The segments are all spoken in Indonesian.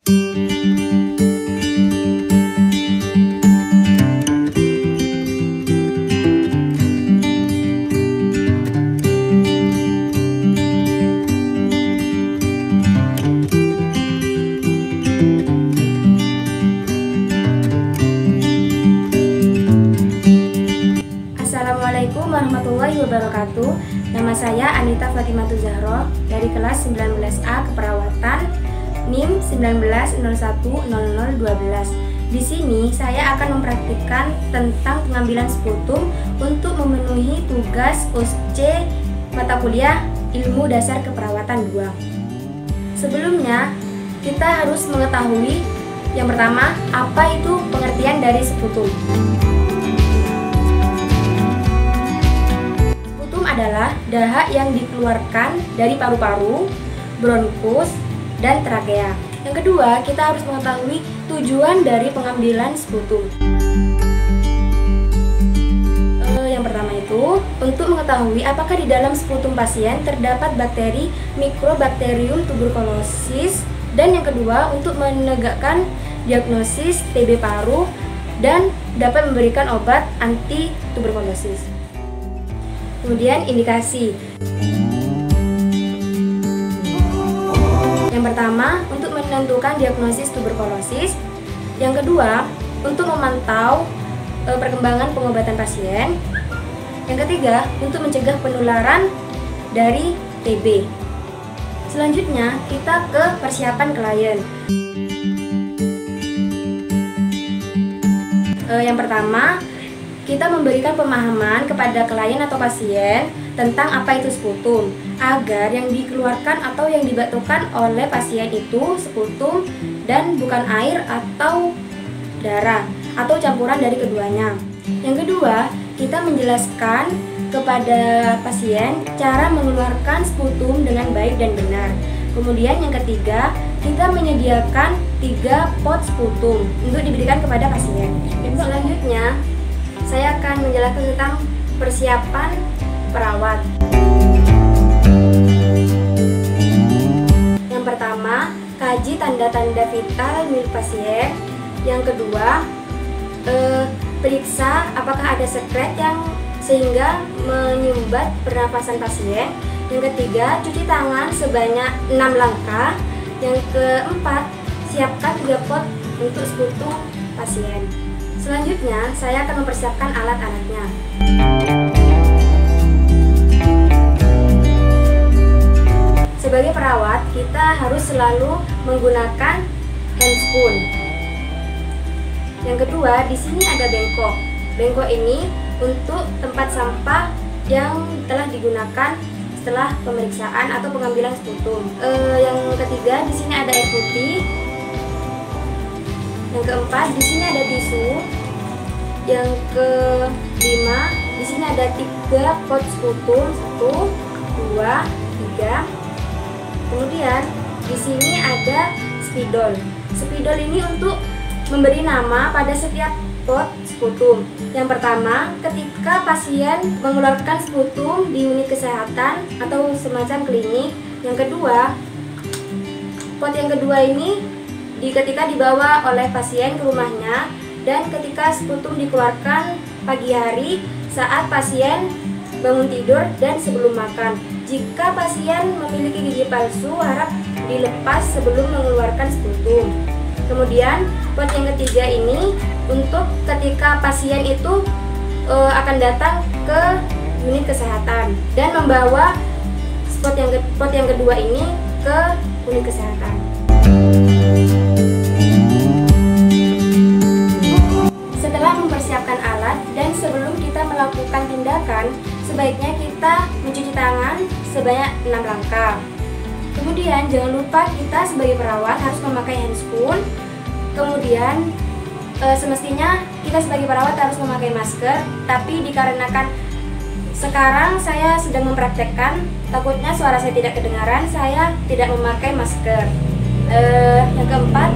Assalamualaikum warahmatullahi wabarakatuh. Nama saya Anita Fatimatu Zahro dari kelas 19A Keperawatan NIM 19010012. Di sini saya akan mempraktikkan tentang pengambilan sputum untuk memenuhi tugas USC mata kuliah Ilmu Dasar Keperawatan 2. Sebelumnya, kita harus mengetahui yang pertama, apa itu pengertian dari sputum. Adalah dahak yang dikeluarkan dari paru-paru, bronkus, dan trakea. Yang kedua, kita harus mengetahui tujuan dari pengambilan sputum. Yang pertama itu untuk mengetahui apakah di dalam sputum pasien terdapat bakteri Mycobacterium tuberculosis, dan yang kedua untuk menegakkan diagnosis TB paru dan dapat memberikan obat anti tuberkulosis. Kemudian indikasi. Yang pertama, untuk menentukan diagnosis tuberkulosis. Yang kedua, untuk memantau perkembangan pengobatan pasien. Yang ketiga, untuk mencegah penularan dari TB. Selanjutnya, kita ke persiapan klien. Yang pertama, kita memberikan pemahaman kepada klien atau pasien tentang apa itu sputum, agar yang dikeluarkan atau yang dibatukan oleh pasien itu sputum dan bukan air atau darah atau campuran dari keduanya. Yang kedua, kita menjelaskan kepada pasien cara mengeluarkan sputum dengan baik dan benar. Kemudian yang ketiga, kita menyediakan 3 pot sputum untuk diberikan kepada pasien. Selanjutnya, saya akan menjelaskan tentang persiapan perawat. Yang pertama, kaji tanda-tanda vital milik pasien. Yang kedua, periksa apakah ada sekret yang sehingga menyumbat pernapasan pasien. Yang ketiga, cuci tangan sebanyak 6 langkah. Yang keempat, siapkan 3 pot untuk sputum pasien. Selanjutnya, saya akan mempersiapkan alat-alatnya. Sebagai perawat, kita harus selalu menggunakan handspoon. Yang kedua, di sini ada bengkok. Bengkok ini untuk tempat sampah yang telah digunakan setelah pemeriksaan atau pengambilan sputum. Yang ketiga, di sini ada air putih. Yang keempat, di sini ada tisu. Yang kelima, di sini ada 3 pot sputum, 1, 2, 3. Kemudian di sini ada spidol. Spidol ini untuk memberi nama pada setiap pot sputum. Yang pertama, ketika pasien mengeluarkan sputum di unit kesehatan atau semacam klinik. Yang kedua, pot yang kedua ini ketika dibawa oleh pasien ke rumahnya, dan ketika sputum dikeluarkan pagi hari saat pasien bangun tidur dan sebelum makan. Jika pasien memiliki gigi palsu, harap dilepas sebelum mengeluarkan sputum. Kemudian pot yang ketiga ini untuk ketika pasien itu akan datang ke unit kesehatan dan membawa pot yang kedua ini ke unit kesehatan. Setelah mempersiapkan alat dan sebelum kita melakukan tindakan, sebaiknya kita mencuci tangan sebanyak 6 langkah. Kemudian jangan lupa kita sebagai perawat harus memakai handspoon. Kemudian semestinya kita sebagai perawat harus memakai masker, tapi dikarenakan sekarang saya sedang mempraktekkan, takutnya suara saya tidak kedengaran, saya tidak memakai masker. Yang keempat,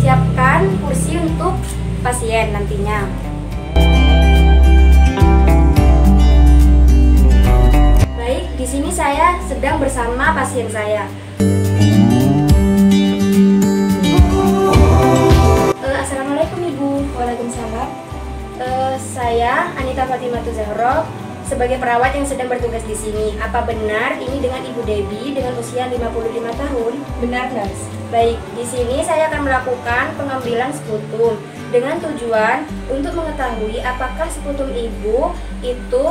siapkan kursi untuk pasien nantinya. Baik, di sini saya sedang bersama pasien saya. sebagai perawat yang sedang bertugas di sini. Apa benar ini dengan Ibu Debbie dengan usia 55 tahun? Benar, Nurse. Baik, di sini saya akan melakukan pengambilan sputum dengan tujuan untuk mengetahui apakah sputum Ibu itu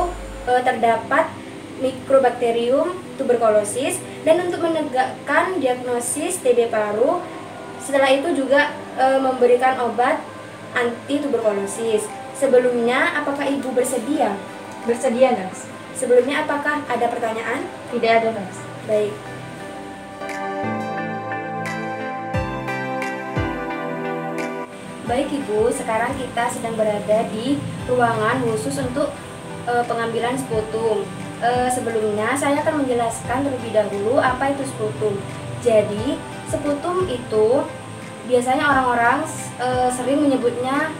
terdapat Mycobacterium tuberculosis dan untuk menegakkan diagnosis TB paru. Setelah itu juga memberikan obat anti tuberkulosis. Sebelumnya, apakah Ibu bersedia? Bersedia, Nurse. Sebelumnya, apakah ada pertanyaan? Tidak ada, Nurse. Baik. Baik Ibu, sekarang kita sedang berada di ruangan khusus untuk pengambilan sputum. Sebelumnya, saya akan menjelaskan terlebih dahulu apa itu sputum. Jadi, sputum itu biasanya orang-orang sering menyebutnya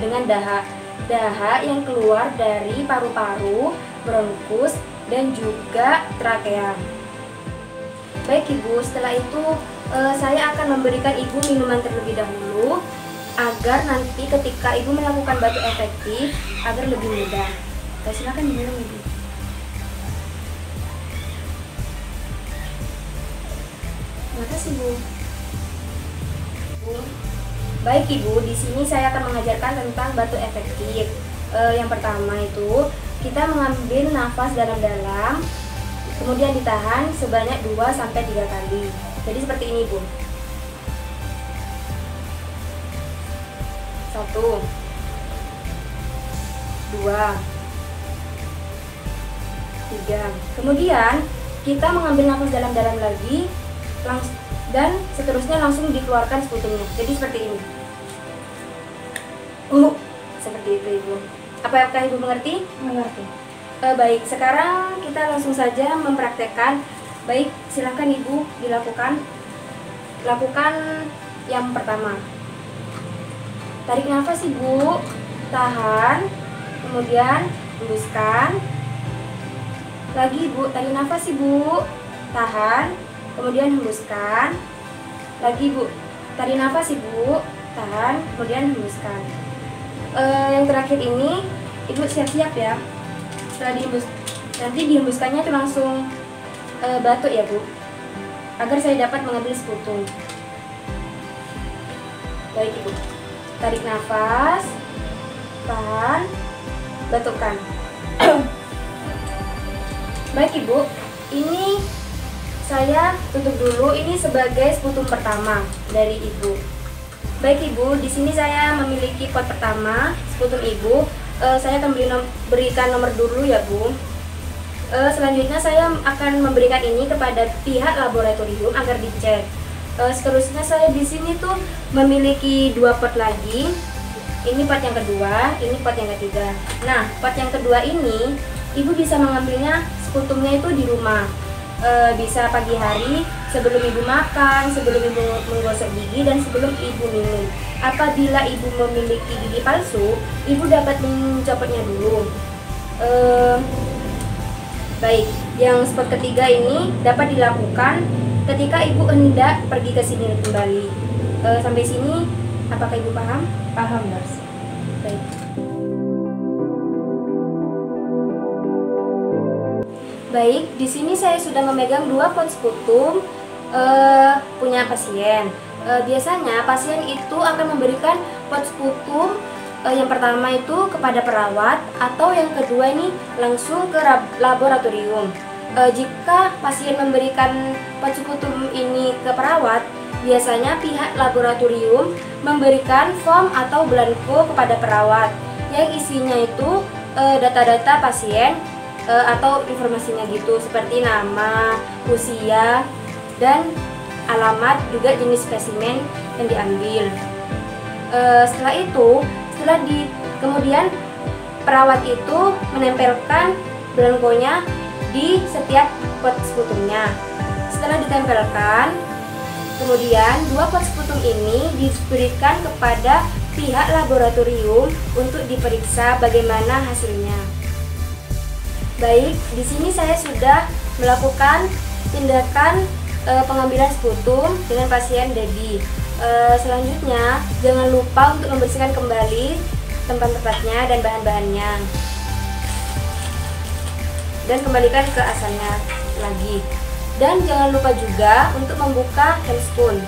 dengan dahak. Dahak yang keluar dari paru-paru, bronkus, dan juga trakea. Baik Ibu, setelah itu saya akan memberikan Ibu minuman terlebih dahulu agar nanti ketika Ibu melakukan batuk efektif agar lebih mudah. Silakan diminum Ibu. Terima kasih Bu. Baik Ibu, di sini saya akan mengajarkan tentang batuk efektif. Yang pertama itu kita mengambil nafas dalam-dalam, kemudian ditahan sebanyak 2-3 kali. Jadi seperti ini Bu. 1, 2, 3. Kemudian kita mengambil nafas dalam-dalam lagi, dan seterusnya langsung dikeluarkan sputumnya. Jadi seperti ini. Seperti itu Ibu. Apakah Ibu mengerti? Mengerti. Baik, sekarang kita langsung saja mempraktekkan. Baik, silakan Ibu dilakukan. Lakukan yang pertama. Tarik nafas Ibu, tahan, kemudian hembuskan. Lagi Ibu, tarik nafas Ibu, tahan, kemudian hembuskan. Lagi Bu, tarik nafas Ibu, tahan, kemudian hembuskan. Yang terakhir ini Ibu siap-siap ya. Setelah nanti dihembuskannya itu langsung batuk ya Bu, agar saya dapat mengambil sputum. Baik Ibu, tarik nafas, tahan, batukkan. Baik Ibu, ini saya tutup dulu. Ini sebagai sputum pertama dari Ibu. Baik Ibu, di sini saya memiliki pot pertama sputum Ibu. Saya akan berikan nomor dulu ya Bu. Selanjutnya saya akan memberikan ini kepada pihak laboratorium agar dicek. Seterusnya saya di sini tuh memiliki 2 pot lagi. Ini pot yang kedua, ini pot yang ketiga. Nah, pot yang kedua ini Ibu bisa mengambilnya sputumnya itu di rumah. Bisa pagi hari sebelum Ibu makan, sebelum Ibu menggosok gigi, dan sebelum Ibu minum. Apabila Ibu memiliki gigi palsu, Ibu dapat mencopotnya dulu. Baik, yang spot ketiga ini dapat dilakukan ketika Ibu hendak pergi ke sini kembali. Sampai sini, apakah Ibu paham? Paham, Nurse. Baik. Baik, di sini saya sudah memegang 2 pot sputum punya pasien. Biasanya pasien itu akan memberikan pot sputum yang pertama itu kepada perawat, atau yang kedua ini langsung ke laboratorium. Jika pasien memberikan pot sputum ini ke perawat, biasanya pihak laboratorium memberikan form atau blanko kepada perawat yang isinya itu data-data pasien atau informasinya gitu, seperti nama, usia, dan alamat, juga jenis spesimen yang diambil. Kemudian perawat itu menempelkan blankonya di setiap pot sputumnya. Setelah ditempelkan, kemudian 2 pot sputum ini diberikan kepada pihak laboratorium untuk diperiksa bagaimana hasilnya. Baik, di sini saya sudah melakukan tindakan pengambilan sputum dengan pasien Debbie. Selanjutnya, jangan lupa untuk membersihkan kembali tempat-tempatnya dan bahan-bahannya. dan kembalikan ke asalnya lagi. Dan jangan lupa juga untuk membuka handspoon.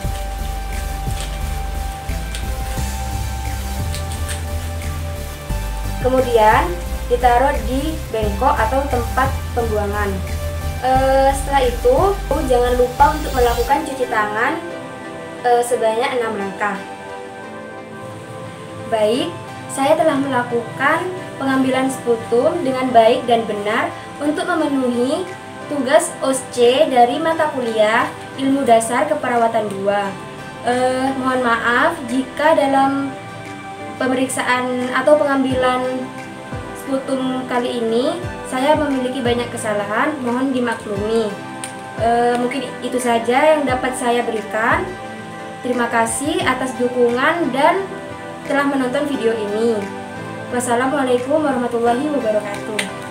Kemudian ditaruh di bengkok atau tempat pembuangan. Setelah itu jangan lupa untuk melakukan cuci tangan sebanyak 6 langkah. Baik, saya telah melakukan pengambilan sputum dengan baik dan benar untuk memenuhi tugas OSCE dari mata kuliah Ilmu Dasar Keperawatan 2. Mohon maaf jika dalam pemeriksaan atau pengambilan sputum kali ini saya memiliki banyak kesalahan, mohon dimaklumi. Mungkin itu saja yang dapat saya berikan. Terima kasih atas dukungan dan telah menonton video ini. Wassalamualaikum warahmatullahi wabarakatuh.